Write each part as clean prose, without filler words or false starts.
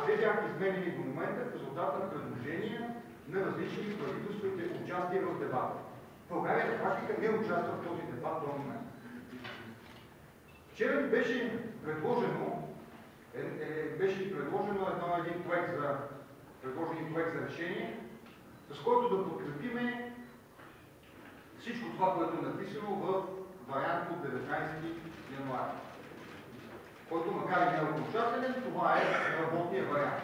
Те бяха изменени до момента в резултат на предложения на различни правителствените участия в дебата. България на практика не участва в този дебат до момента. Вчера беше предложено един проект за решение, с който да подкрепиме всичко това, което е написано в вариант от 19 януари, който макар и не е окончателен, това е работния вариант.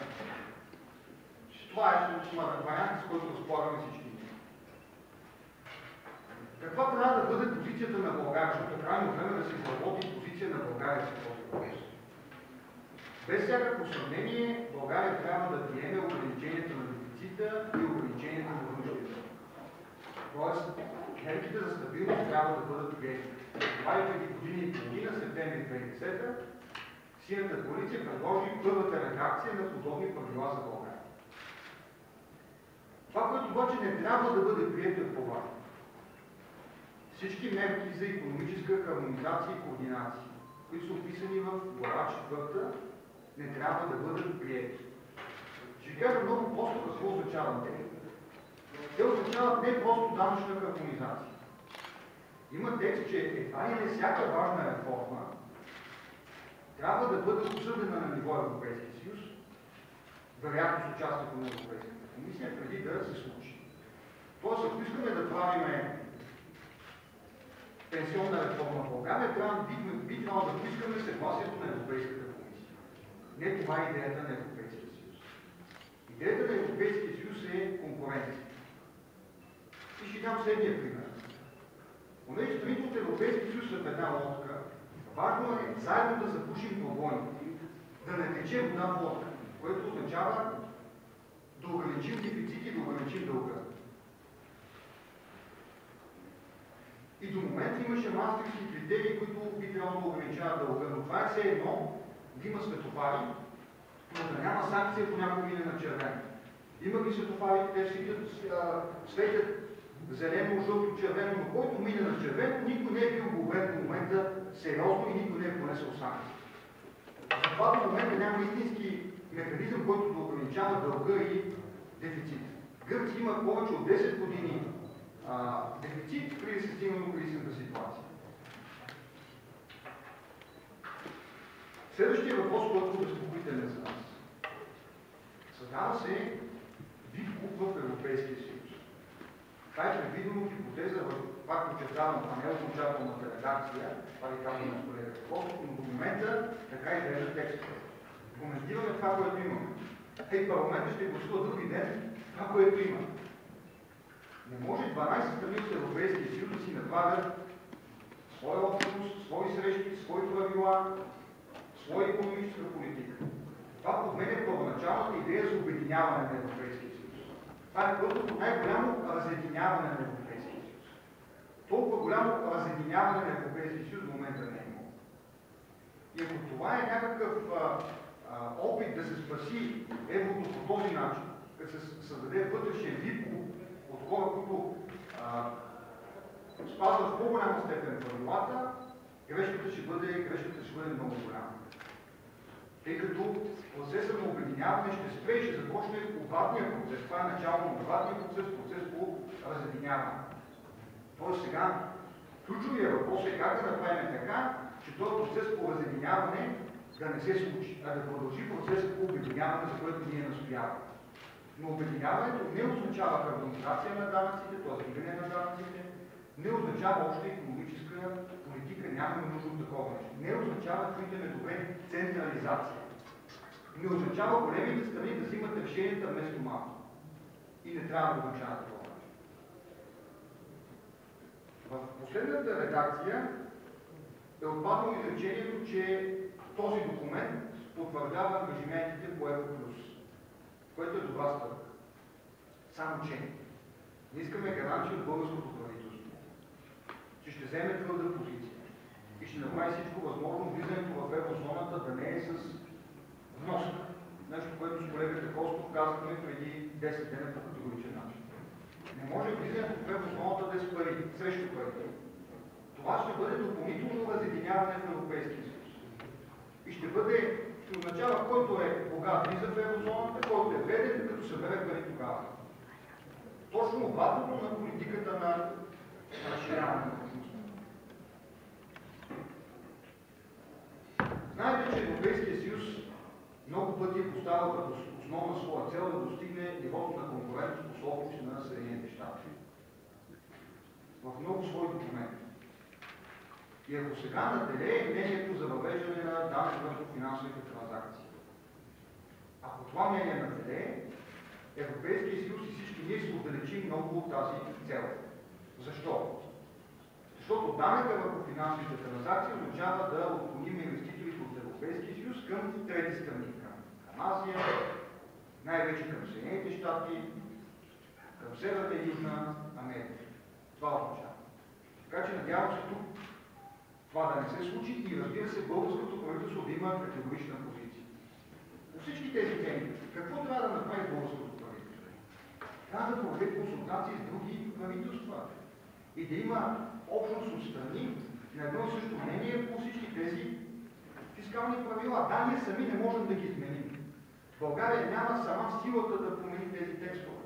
Това е вариант, с който разполагаме всички. Каква трябва да бъде позицията на България, защото е крайно време да се изработи позиция на България за този въпрос. Без всякакво съмнение, България трябва да приеме ограниченията на дефицита и ограниченията на външния. Тоест, мерките за стабилност трябва да бъдат приети. Това и преди години и половина, септември 2010, Синята коалиция предложи първата редакция на подобни правила за България. Това, което обаче не трябва да бъде прието е по-важно. Всички мерки за икономическа хармонизация и координация, които са описани в глава 4, не трябва да бъдат приети. Ще ви кажа много просто какво означават те. Те означават не просто данъчна хармонизация. Има текст, че едва ли не всяка важна реформа трябва да бъде обсъдена на ниво Европейския съюз, вероятно с участието на Европейската комисия, преди да се случи. Тоест, ако искаме да правим пенсионна реформа в България, би трябвало да поискаме съгласието на Европейската комисия. Не това е идеята на Европейския съюз. Идеята на Европейския съюз е конкуренция. И ще дам следния пример. Понеже страните от Европейския съюз са в една лодка, важно е заедно да запушим пробойните, да не тече вода в лодка, което означава да ограничим дефицит и да ограничим дълга. И до момента имаше мастерски критерии, които би трябвало да ограничават дълга, но това е все едно да има светофари, но да няма санкция, ако някой мине на червено. Има ги светофари, те светят зелено, жълто, червено, но който мине на червено, никой не е бил глобен до момента сериозно и никой не е понесъл санкции. Затова до момента няма истински механизъм, който да ограничава дълга и дефицит. Гърция има повече от 10 години дефицит, преди да се стигне до кризисната ситуация. Следващия въпрос, който е безпокоителен за нас. Създава се вид куп в Европейския съюз. Това е предвидено в хипотеза, пак подчертавам, а не е окончателната редакция, това ви казвам на колегата Костов, но до момента така изглежда текстът. Коментираме това, което имаме. И парламентът ще гласува други ден това, което има. Не може 12 страни от Европейския съюз да си направят своя общност, свои срещи, свои правила, своя икономическа политика. Това подменя първоначалната идея за обединяване на Европейския съюз. Това е първото най-голямо разединяване на Европейския съюз. Толкова голямо разединяване на Европейския съюз в момента не е имало. И ако това е някакъв опит да се спаси еврото по този начин, като се създаде вътрешен вид от хора, които спазват в по-голяма степен правилата, грешката ще бъде много голяма. Тъй като процесът на обединяване ще спре и ще започне обратния процес. Това е начало на обратния процес по разединяване. Тоест сега ключовия въпрос е как да направим така, че този процес по разединяване да не се случи, а да продължи процесът по обединяване, за което ние настояваме. Но обединяването не означава хармонизация на данъците, т.е. вдигане на данъците, не означава обща икономическа политика, нямаме нужда от такова нещо. Не означава, чуйте ме добре, централизация. Не означава големите страни да взимат решенията вместо малко. И не трябва да означава такова нещо. В последната редакция е отпаднало изречението, че този документ потвърждава ангажиментите по Европлюс, което е добра стъпка. Само че не искаме гаранция от българското правителство, че ще вземе твърда позиция и ще направи всичко възможно влизането в еврозоната да не е с вноска. Нещо, което с колегата Костов казахме преди 10 дена по категоричен начин. Не може влизането в еврозоната да е с пари, срещу пари. Това ще бъде допълнително разединяване в Европейския съюз. И ще означава, който е богат влиза в еврозоната, който е беден, като събере пари тогава. Точно обратното на политиката на разширяване на общността. Знаете, че Европейския съюз много пъти е поставил като основна своя цел да достигне нивото на конкурентоспособност на Съединените щати. В много свои документи. И ако сега наделее мнението за въвеждане на данък върху финансовите транзакции, ако това мнение наделее, Европейския съюз и всички ние се отдалечим много от тази цел. Защо? Защото данъка върху финансовите транзакции означава да отклоним инвеститорите от Европейския съюз към трети страни, към Азия, най-вече към Съединените щати, към Северна и Южна Америка. Това означава. Така че надявам се тук това да не се случи и разбира се, българското правителство да има категорична позиция. По всички тези теми, какво трябва да направи българското правителство? Трябва да проведе консултации с други правителства и да има общност от страни на едно и също мнение по всички тези фискални правила. Да, ние сами не можем да ги изменим. България няма сама силата да промени тези текстове.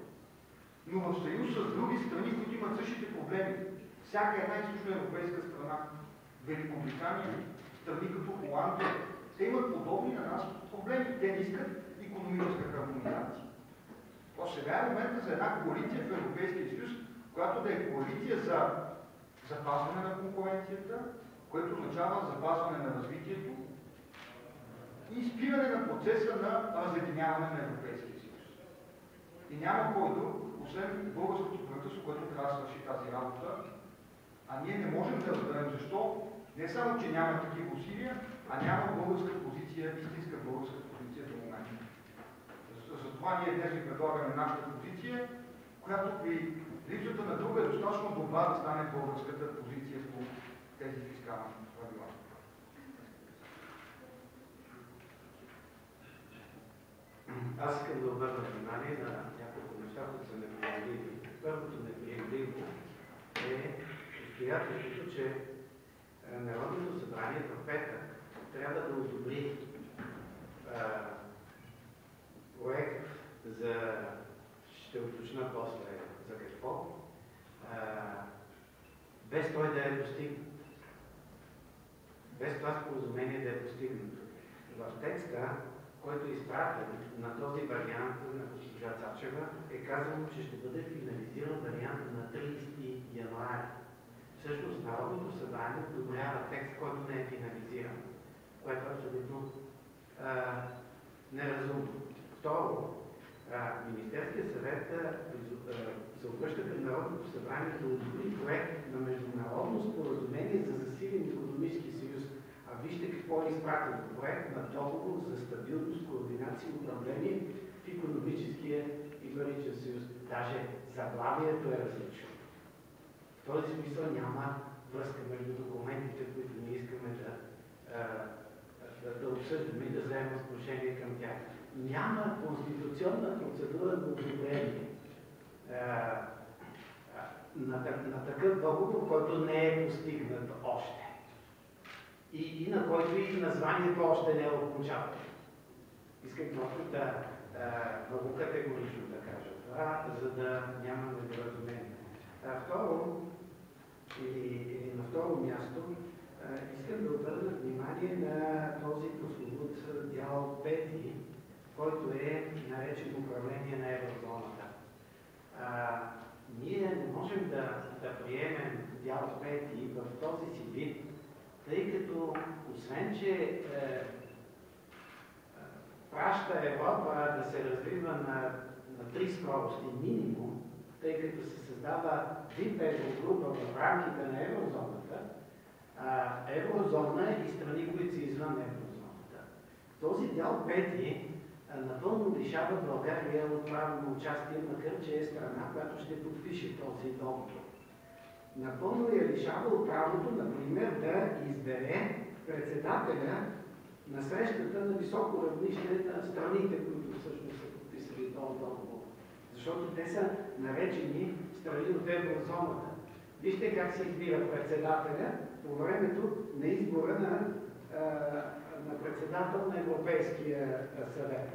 Но в съюз с други страни, които имат същите проблеми, всяка една източноевропейска страна, Великобритания, страни като Холандия, те имат подобни на нас проблеми. Те не искат икономическа хармонизация. То сега е момента за една коалиция в Европейския съюз, която да е коалиция за запазване на конкуренцията, което означава запазване на развитието и спиране на процеса на разединяване на Европейския съюз. И няма кой друг, освен българското правителство, което трябва да свърши тази работа, а ние не можем да разберем защо, не само, че няма такива усилия, а няма българска позиция, истинска българска позиция до момента. Затова ние днес ви предлагаме нашата позиция, която при липсата на друга е достатъчно добра да стане българската позиция по тези фискални правила. Аз искам да обърна внимание на няколко неща, които са неприемливи. Първото неприемливо е обстоятелството, че Народното събрание в петък трябва да одобри проект за, ще уточня после за какво, без той да е постигнат. Без това споразумение да е постигнато. В текста, който е изпратен на този вариант на госпожа Цачева, е казано, че ще бъде финализиран вариант на 30 януари. Всъщност Народното събрание одобрява текст, който не е финализиран, което е абсолютно неразумно. Второ, Министерският съвет се обръща към Народното събрание да одобри проект на международно споразумение за засилен икономически съюз. А вижте какво е изпратено. Проект на договор за стабилност, координация и управление в икономическия и паричен съюз. Даже заглавието е различно. В този смисъл няма връзка между документите, които ние искаме да обсъждаме и да вземем отношение към тях. Няма конституционна процедура на одобрение на такъв договор, който не е постигнат още. И на който и названието още не е окончателно. Искам просто много категорично да кажа това, за да няма недоразумение. Второ, или на второ място, искам да обърна внимание на този прословут дял 5, който е наречен управление на еврозоната. Ние не можем да приемем дял 5 в този си вид, тъй като освен, че праща Европа да се развива на 3 скорости минимум, тъй като се създава вид еврогрупа в рамките на еврозоната, еврозона и страни, които са извън еврозоната. Този дял 5 напълно лишава България от право на участие, макар че е страна, която ще подпише този договор. Напълно я лишава от правото, например, да избере председателя на срещата на високо равнище на страните, които всъщност са подписали този договор. Защото те са наречени страни от еврозоната. Вижте как се избира председателя по времето на избора на председател на Европейския съвет.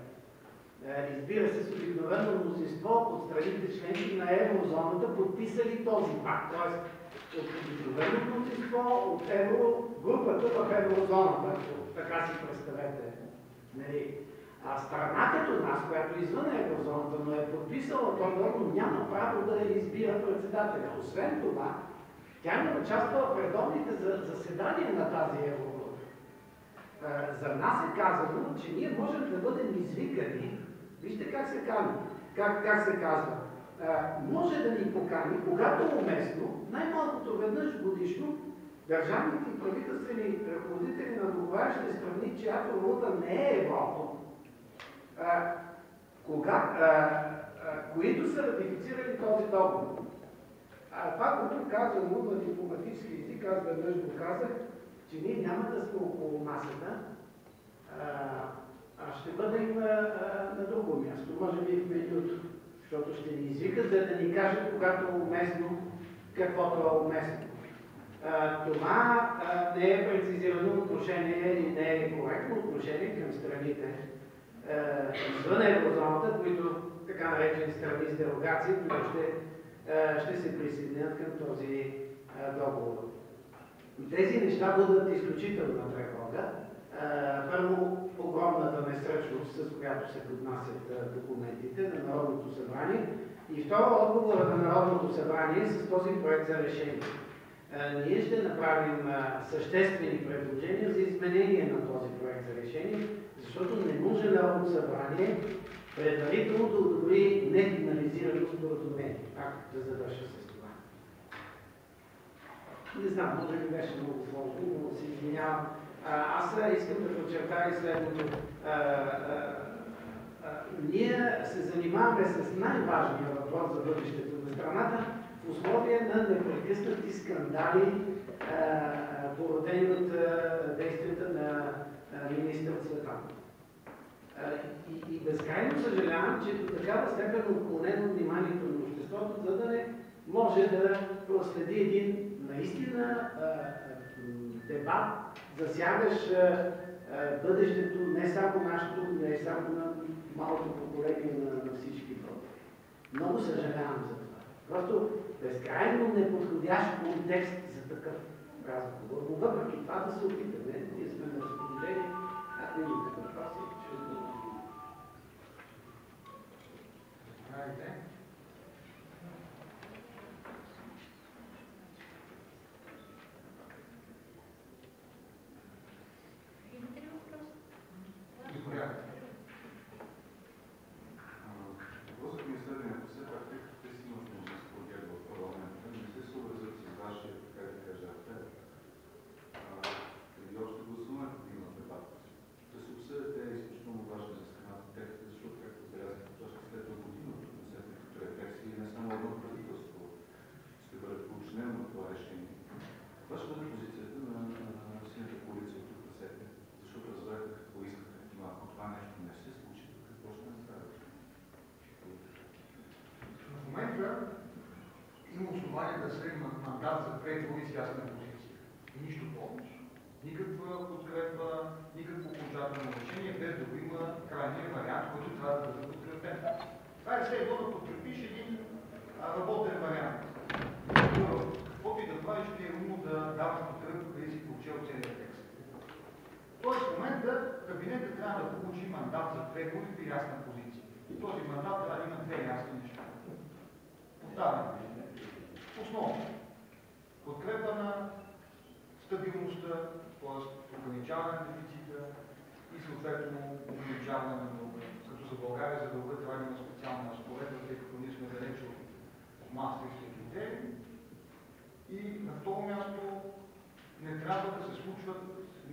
Избира се с обикновено мнозинство от страните членки на еврозоната, подписали този пакт. Тоест, от обикновено мнозинство от еврогрупата в еврозоната. Така си представете. А страна като нас, която е извън еврозоната, но е подписала този договор, няма право да избира председателя. Освен това, тя не участва в редовните заседания на тази еврогрупа. За нас е казано, че ние можем да бъдем извикани. Вижте как се казва. Как се казва. Може да ни покани, когато е уместно, най-малкото веднъж годишно, държавните и правителствени ръководители на договарящите страни, чиято валута не е еврото, които са ратифицирали този договор. Това, което казвам на дипломатически език, аз веднъж го казах, че ние няма да сме около масата, а ще бъдем на друго място, може би в менюто, защото ще ни извикат, за да ни кажат, когато е уместно, каквото е уместно. Това не е прецизирано отношение и не е коректно отношение към страните извън еврозоната, които така наречени страни с дерогации, които ще се присъединят към този договор. Тези неща бъдат изключителна тревога. Първо, огромната несръчност, с която се поднасят документите на Народното събрание. И второ, отговора на Народното събрание с този проект за решение. Ние ще направим съществени предложения за изменение на този проект за решение, защото не може Народното събрание предварително да одобри нефинализирано споразумение. Пак да завърша с това. Не знам, може би беше много сложно, но се извинявам. Аз искам да подчертая следното. Ние се занимаваме с най-важния въпрос за бъдещето на страната в условия на непрекъснати скандали, породени от действията на министър Цветанов. И безкрайно съжалявам, че до такава степен отклонено вниманието на обществото, за да не може да проследи един наистина дебат, засягащ бъдещето не само нашето, не само на малко поколение на всички българи. Много съжалявам за това. Просто безкрайно неподходящ контекст за такъв разговор. Но въпреки това да се опитаме, ние сме на разположение, ако имате въпроси, ще отговорим. Въпросът ми е следния. Все пак, тъй като те си имат множество ГЕРБ в парламента, не се съобразят с вашия, така да кажа, апел. Преди още гласуването да има дебат. Да се обсъдят те е изключително важни за страната текста, защото, както отбелязахте, точно след година от като рефлексии не само едно правителство ще бъде подчинено на това решение. Каква ще бъде позицията на Синята коалиция от тук на сетне? Защото разбрахте какво искате, но ако това нещо не се случи, какво ще направи? В момента има основание да се мандат за преговори с ясна позиция. И нищо повече. Никаква подкрепа, никакво окончателно решение, без да го има крайния вариант, който трябва да бъде подкрепен. Това е все едно да подкрепиш един работен вариант. Каквото и да правиш, ти е умно да даваш подкрепа, да си получил да получи мандат за преговори при ясна позиция. И този мандат трябва да има две ясни неща. Поставяме основно подкрепа на стабилността, т.е. ограничаване на дефицита и съответно ограничаване на дълга. Като за България за дълга трябва да има специална разпоредба, тъй като ние сме далече от Маастрихтските критерии. И на второ място не трябва да се случват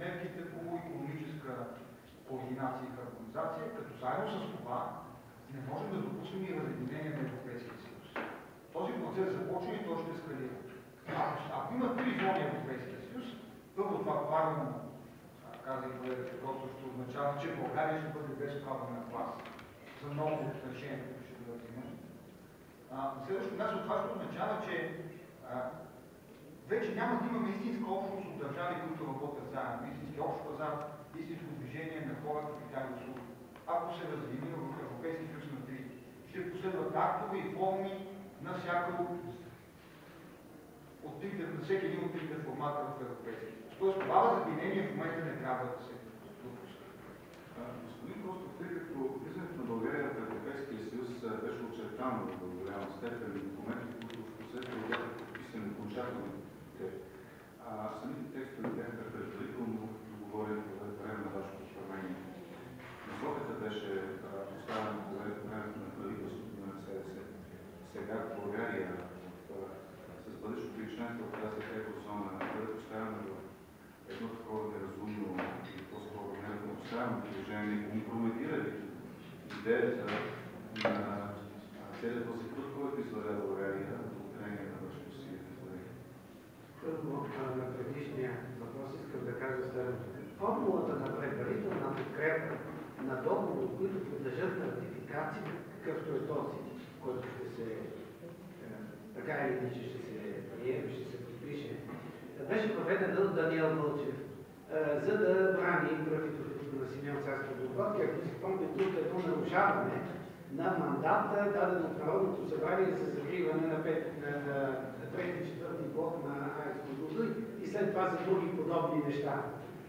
мерките по икономическа координация и хармонизация, като заедно с това не можем да допуснем и разединение на Европейския съюз. Този процес започва и той ще ескалира. Ако има три зони Европейския съюз, първо това правилно, каза и колегата, просто ще означава, че България ще бъде без право на клас за много решения, които ще бъдат имани. На следващото място това ще означава, че вече няма да имаме истинска общност от държави, които работят заедно, истински общ пазар, истинско движение на хора, капитали и услуги. Ако се разделим в Европейски съюз на три, ще последват актове и форми на всеки един от трите формата в Европейския съюз. Тоест това разединение в момента не трябва да се допуска. Господин Костов, тъй като влизането на България в Европейския съюз беше очертано в голяма степен и документи, които в последствие бяха подписани окончателно. Самите текстове бяха предварително договорени по време на вашето управление. Насоката беше поставена по времето на правителството на СДС. Сега България с бъдещото и членство в тази еврозона бъде поставена в едно такова неразумно и по-скоро неравнопоставено положение, компрометира ли идеята на целият този път, който извървя България, благодарение на вашето си изявление? Първо, на предишния въпрос искам да кажа следното. Формулата на предварителна подкрепа на договори, които подлежат на ратификация, какъвто е този, който ще се така или иначе ще се приеме, ще се подпише, беше проведена от Даниел Вълчев, за да брани правителството на Симеон Сакскобургготски. Ако си спомняте, тук е едно нарушаване на мандата, даден от Народното събрание за закриване на трети и четвърти блок на АЕЦ Козлодуй и след това за други подобни неща.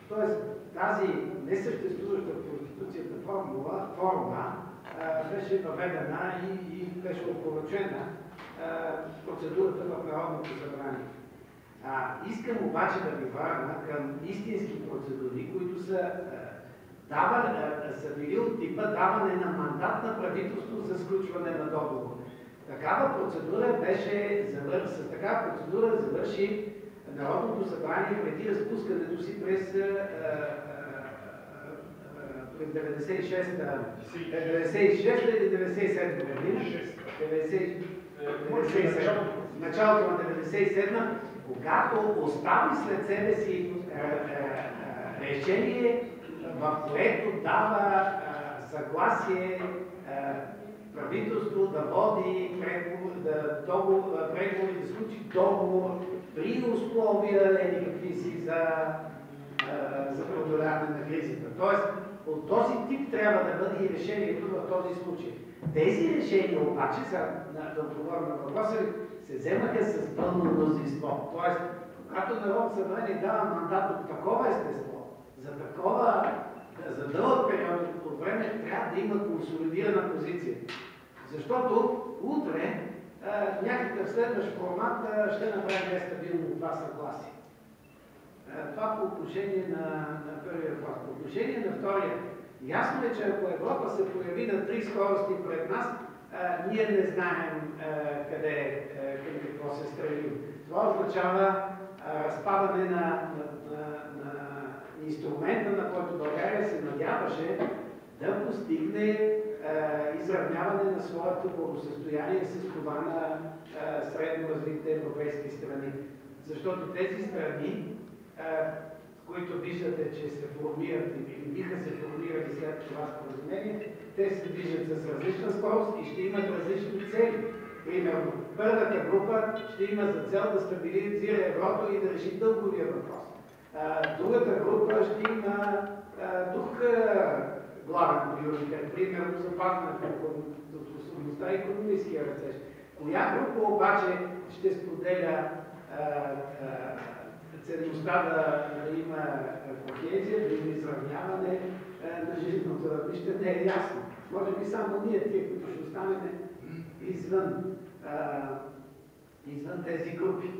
Тоест, тази несъществуваща в Конституцията форма беше въведена и беше опорочена процедурата в Народното събрание. Искам обаче да ви върна към истински процедури, които са били от типа даване на мандат на правителство за сключване на договор. Такава процедура с такава процедура завърши Народното събрание преди разпускането си през 96-та или 97-та година. Началото на 97-та, когато остави след себе си решение, в което дава съгласие правителство да води преговори, да случи договор при условия какви си за преодоляване на кризата. Тоест, от този тип трябва да бъде и решението в този случай. Тези решения обаче, да отговоря на въпроса, се вземаха с пълно мнозинство. Тоест, когато Народното събрание дава мандат от такова естество, за дълъг период от време, трябва да има консолидирана позиция. Защото утре някакъв следващ формат ще направи нестабилно това съгласие. Това по отношение на първия въпрос. По отношение на втория, ясно е, че ако Европа се появи на три скорости пред нас, ние не знаем към какво се стремим. Това означава разпадане на инструмента, на който България се надяваше да постигне изравняване на своето благосъстояние с това на средно развитите европейски страни. Защото тези страни, които виждате, че се формират или биха се формирали след това споразумение, те се движат с различна скорост и ще имат различни цели. Примерно, първата група ще има за цел да стабилизира еврото и да реши дълговия въпрос. Другата група ще има друг главен приоритет, примерно запазването на способността и икономическия растеж. Коя група обаче ще споделя ценността да има кохезия, да има изравняване, на жизненото равнище не е ясно. Може би само ние, тия, които ще останем извън тези групи.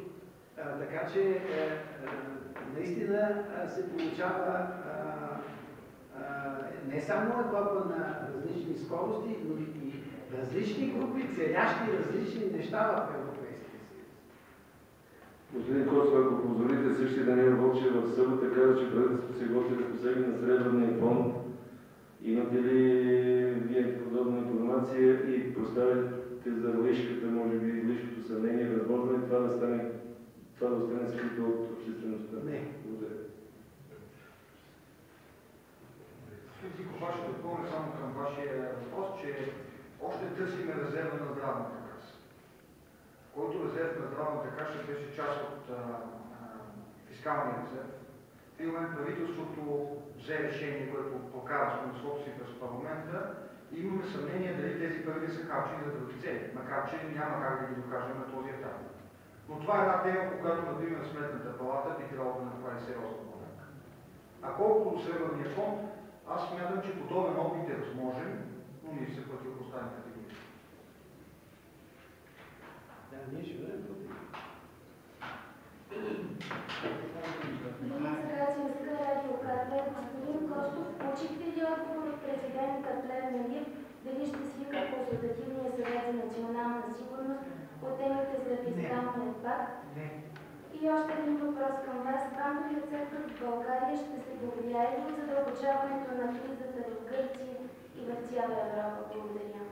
Така че наистина се получава не само Европа на различни скорости, но и различни групи, целящи различни неща в Европейския съюз. Господин Костов, ако позволите, същия Даниел Вълчев в събота каза, че правителството се готви да посегне на Сребърния фонд. Имате ли вие подобна информация и поставяте за лишката, може би, лишкото съмнение, възможно ли това да остане скрито от обществеността? Не. Благодаря. Аз ще допълня само към вашия въпрос, че още търсиме резерва на здравната каса. Който резерв на здравната каса беше част от фискалния резерв. В един момент правителството взе решение, което прокара с мнозинството си през парламента, и имаме съмнение дали тези пари са харчени за други цели, макар че няма как да ги докажем на този етап. Но това е една тема, по която, например, Сметната палата би трябвало да направи сериозна проверка. А колкото до Сребърния фонд, аз смятам, че подобен опит е възможен, но ние се противопоставим категорично. Да, ние ще бъдем против. Господин Костов, получихте ли отговор от президента Плевнелиев дали ще свика Консултативния съвет за национална сигурност по темите за фискалния пакт? Не. И още един въпрос към вас. Банковият сектор в България ще се повлияе ли от задълбочаването на кризата в Гърция и в цяла Европа? Благодаря.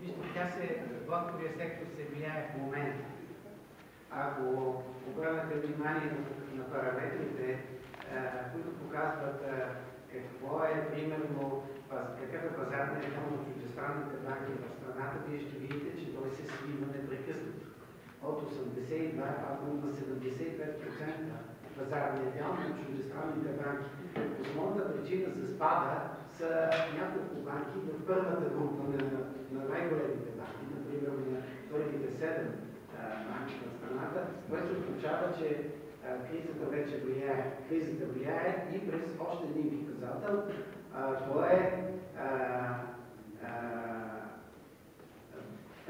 Вижте, банковия сектор се влияе в момента. Ако обърнете внимание на параметрите, които показват какво е примерно, какъв е пазарният фонд от чуждестранните банки в страната, вие ще видите, че той се свива непрекъснато. От 82 на 75% пазарния дял на чуждестранните банки. Основната причина за спада са няколко банки в първата група на най-големите банки, например на първите 7 банки в страната, което означава, че кризата вече влияе. Кризата влияе и през още един показател. Това е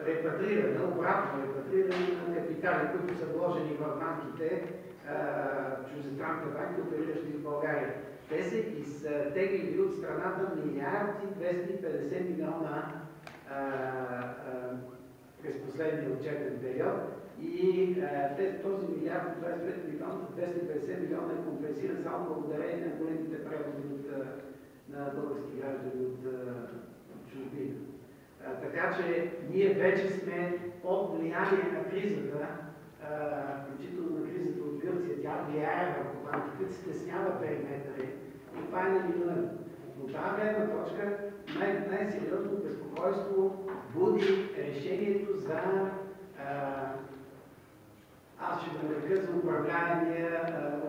репатриране, обратно репатриране на капитали, които са вложени в банките, чуждестранните банки, опериращи в България. Те са изтеглили от страната милиарди 250 милиона през последния отчетен период и този милиард 250 милиона е компенсиран само благодарение на големите преводи на български граждани от чужбина. Така че ние вече сме под влияние на кризата, включително на кризата от Гърция. Тя влияе върху банките, стеснява периметъри и това е неминуемо. Но тази гледна точка най-сериозно безпокойство буди решението за аз ще го нарека за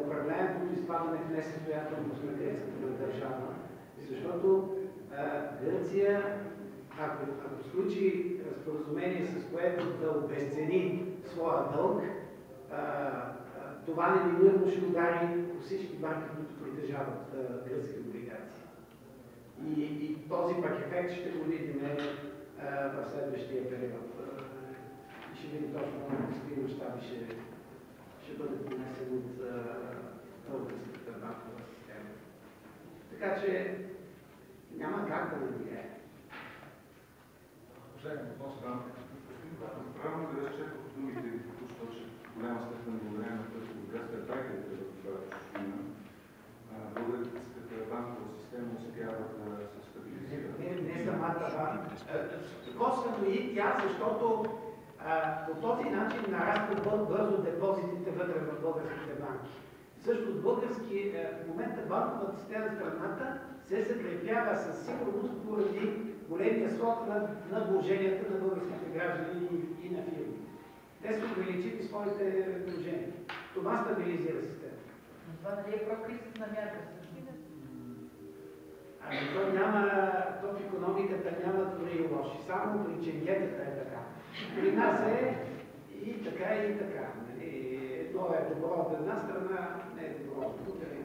управляемото изпадане в несъстоятелност на гръцката държава. Защото Гърция, ако случи споразумение, с което да обезцени своя дълг, това неминуемо ще удари всички банки, които притежават гръцки облигации. И този пак ефект ще го видим в следващия период. И ще видим точно какви мащаби ще бъде понесен от българската банкова система. Така че няма как да не влияе. Последен въпрос. Правилно да разчетох думите, току-що, че в голяма степен благодарение на тази градска трайката в чужбина, българската банкова система успява да се стабилизира. Не самата банка. Косвено и тя, защото по този начин нарастват бързо депозитите вътре в българските банки. Също в момента банковата система в страната се закрепява със сигурност поради големия скок на вложенията на българските граждани и на фирми. Те са увеличили своите вложения. Това стабилизира системата. Но това нали е прокризисна мярка? То в икономиката няма добри и лоши. Само при ченгетата е така. При нас е и така, и така. едно е добро от една страна, не е добро от друга.